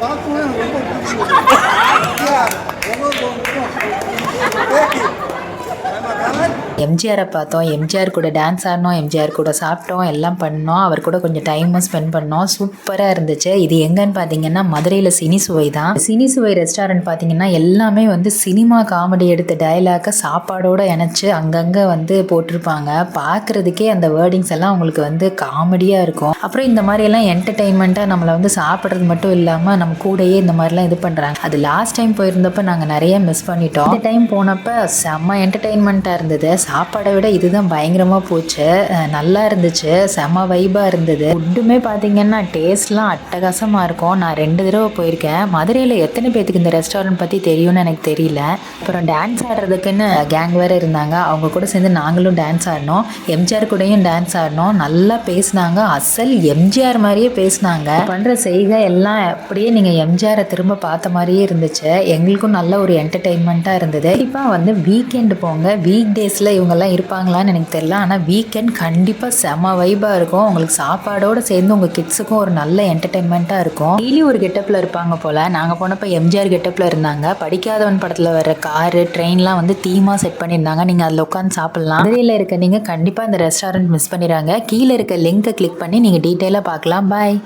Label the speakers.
Speaker 1: பார்க்கவே எனக்கு ரொம்ப பிடிச்சிருந்தது.
Speaker 2: எம்ஜிஆரை பார்த்தோம், எம்ஜிஆர் கூட டான்ஸ் ஆடினோம், எம்ஜிஆர் கூட சாப்பிட்டோம், எல்லாம் பண்ணோம். அவர் கூட கொஞ்சம் டைமும் ஸ்பெண்ட் பண்ணோம். சூப்பராக இருந்துச்சு. இது எங்கன்னு பார்த்தீங்கன்னா மதுரையில் சினி சுவை தான். சினி சுவை ரெஸ்டாரண்ட் பார்த்தீங்கன்னா எல்லாமே வந்து சினிமா காமெடி எடுத்த டயலாக்கை சாப்பாடோடு இணைச்சு அங்கங்கே வந்து போட்டிருப்பாங்க. பார்க்குறதுக்கே அந்த வேர்டிங்ஸ் எல்லாம் உங்களுக்கு வந்து காமெடியாக இருக்கும். அப்புறம் இந்த மாதிரியெல்லாம் என்டர்டெயின்மெண்ட்டாக நம்மளை வந்து சாப்பிட்றது மட்டும் இல்லாமல் நம்ம கூடயே இந்த மாதிரிலாம் இது பண்ணுறாங்க. அது லாஸ்ட் டைம் போயிருந்தப்போ நாங்கள் நிறைய மிஸ் பண்ணிட்டோம். இந்த டைம் போனப்போ செம்ம என்டர்டெயின்மெண்ட்டாக இருந்தது. சாப்பாடை விட இதுதான் பயங்கரமாக போச்சு. நல்லா இருந்துச்சு, செம வைபாக இருந்தது. ஃபுட்டுமே பார்த்தீங்கன்னா டேஸ்ட்லாம் அட்டகாசமாக இருக்கும். நான் 2 தடவை போயிருக்கேன். மதுரையில் எத்தனை பேத்துக்கு இந்த ரெஸ்டாரண்ட் பற்றி தெரியும்னு எனக்கு தெரியல. அப்புறம் டான்ஸ் ஆடுறதுக்குன்னு கேங் வேறு இருந்தாங்க. அவங்க கூட சேர்ந்து நாங்களும் டான்ஸ் ஆடினோம். எம்ஜிஆர் கூடயும் டான்ஸ் ஆடினோம். நல்லா பேசினாங்க. அசல் எம்ஜிஆர் மாதிரியே பேசினாங்க. பண்ணுற செய்கை எல்லாம் அப்படியே நீங்கள் எம்ஜிஆரை திரும்ப பார்த்த மாதிரியே இருந்துச்சு. எங்களுக்கும் நல்ல ஒரு என்டர்டெயின்மெண்ட்டாக இருந்தது. இப்போ வந்து வீக்கெண்டு போங்க. வீக் டேஸில் இவங்கெல்லாம் இருப்பாங்களான்னு எனக்கு தெரியல. ஆனால் வீக்கெண்ட் கண்டிப்பாக செம வைபாக இருக்கும். உங்களுக்கு சாப்பாடோடு சேர்ந்து உங்கள் கிட்ஸுக்கும் ஒரு நல்ல என்டர்டெயின்மெண்ட்டாக இருக்கும். டெய்லி ஒரு கெட்டப்பில் இருப்பாங்க போல். நாங்கள் போனப்போ எம்ஜிஆர் கெட்டப்பில் இருந்தாங்க. படிக்காதவன் படத்தில் வர காரு ட்ரெயின்லாம் வந்து தீமாக செட் பண்ணியிருந்தாங்க. நீங்கள் அதில் உட்காந்து சாப்பிட்லாம். மதுரையில் இருக்க நீங்கள் கண்டிப்பாக இந்த ரெஸ்டாரண்ட் மிஸ் பண்ணிடுறாங்க. கீழே இருக்க லிங்கை கிளிக் பண்ணி நீங்கள் டீட்டெயிலாக பார்க்கலாம். பாய்.